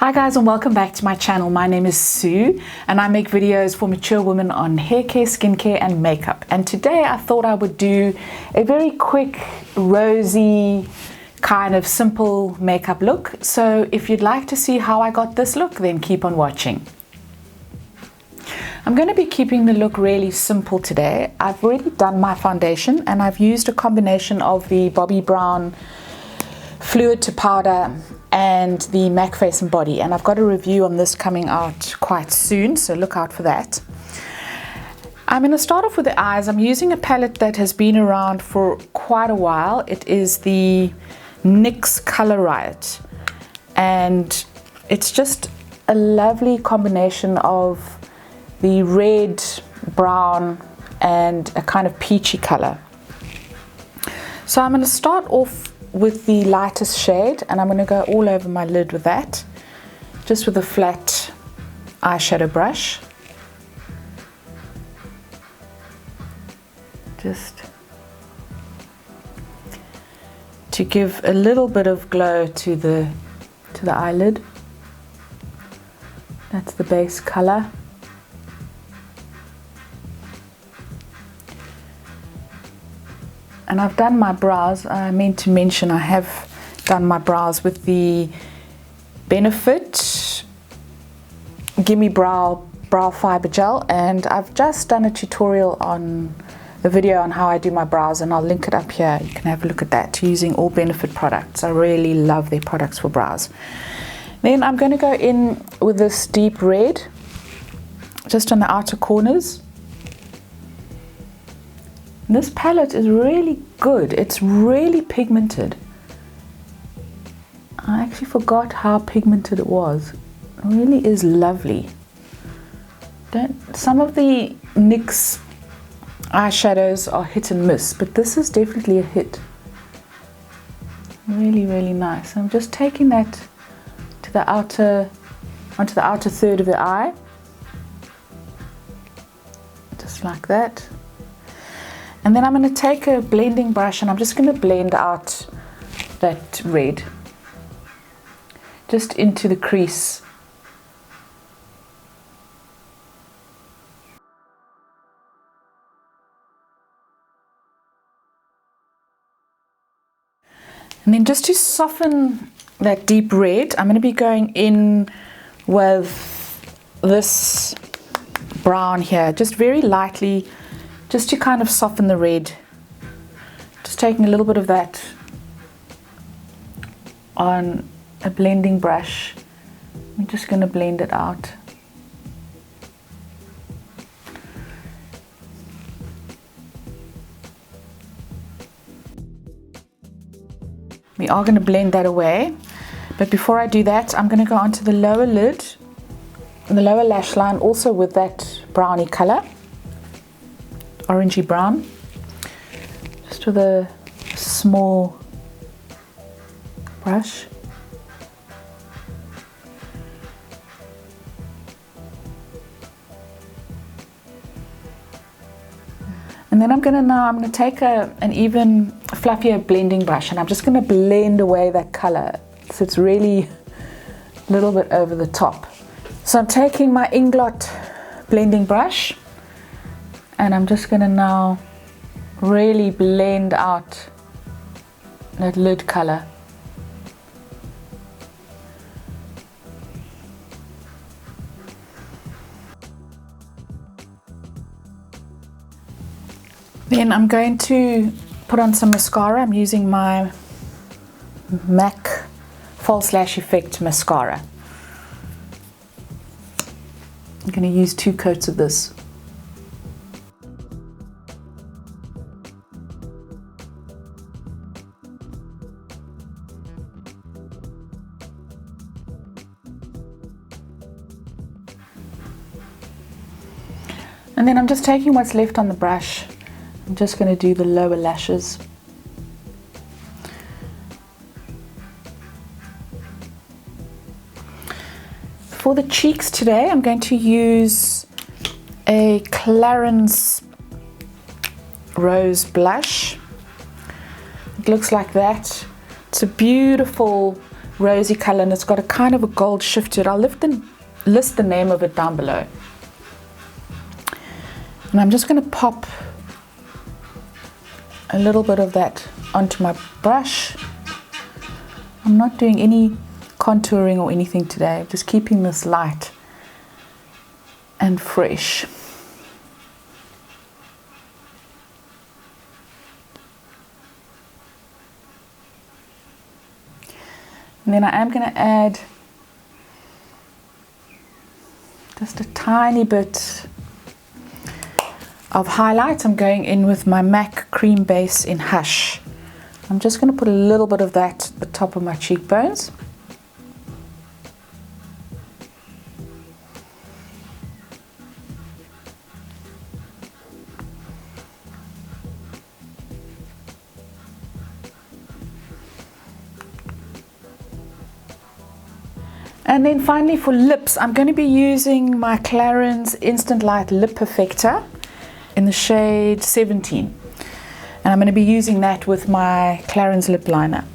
Hi guys, and welcome back to my channel. My name is Sue and I make videos for mature women on hair care, skincare and makeup. And today I thought I would do a very quick, rosy, kind of simple makeup look. So if you'd like to see how I got this look, then keep on watching. I'm going to be keeping the look really simple today. I've already done my foundation and I've used a combination of the Bobbi Brown Fluid to Powder and the MAC Face and Body, and I've got a review on this coming out quite soon, so look out for that. I'm going to start off with the eyes. I'm using a palette that has been around for quite a while. It is the NYX Color Riot, and it's just a lovely combination of the red, brown and a kind of peachy color. So I'm going to start off with the lightest shade and I'm going to go all over my lid with that, just with a flat eyeshadow brush, just to give a little bit of glow to the eyelid. That's the base color. And I've done my brows. I meant to mention I have done my brows with the Benefit Gimme Brow Fiber Gel, and I've just done a tutorial on a video on how I do my brows, and I'll link it up here. You can have a look at that using all Benefit products. I really love their products for brows. Then I'm going to go in with this deep red just on the outer corners. This palette is really good. It's really pigmented. I actually forgot how pigmented it was. It really is lovely. Some of the NYX eyeshadows are hit and miss, but this is definitely a hit. Really, really nice. I'm just taking that to the onto the outer third of the eye. Just like that. And then I'm going to take a blending brush and I'm just going to blend out that red just into the crease. And then just to soften that deep red, I'm going to be going in with this brown here, just very lightly, just to kind of soften the red. Just taking a little bit of that on a blending brush. I'm just going to blend it out. We are going to blend that away, but before I do that, I'm going to go onto the lower lid and the lower lash line, also with that browny color. Orangey brown, just with a small brush. And then I'm going to take an even fluffier blending brush and I'm just going to blend away that color so it's really a little bit over the top. So I'm taking my Inglot blending brush and I'm just going to now really blend out that lid color. Then I'm going to put on some mascara. I'm using my MAC False Lash Effect mascara. I'm going to use 2 coats of this. And then I'm just taking what's left on the brush. I'm just going to do the lower lashes. For the cheeks today, I'm going to use a Clarins Rose Blush. It looks like that. It's a beautiful rosy color, and it's got a kind of a gold shift to it. I'll list the name of it down below. And I'm just going to pop a little bit of that onto my brush. I'm not doing any contouring or anything today. I'm just keeping this light and fresh. And then I am going to add just a tiny bit of highlight. I'm going in with my MAC cream base in Hush. I'm just going to put a little bit of that at the top of my cheekbones. And then finally for lips, I'm going to be using my Clarins Instant Light Lip Perfector in the shade 17. And I'm going to be using that with my Clarins lip liner.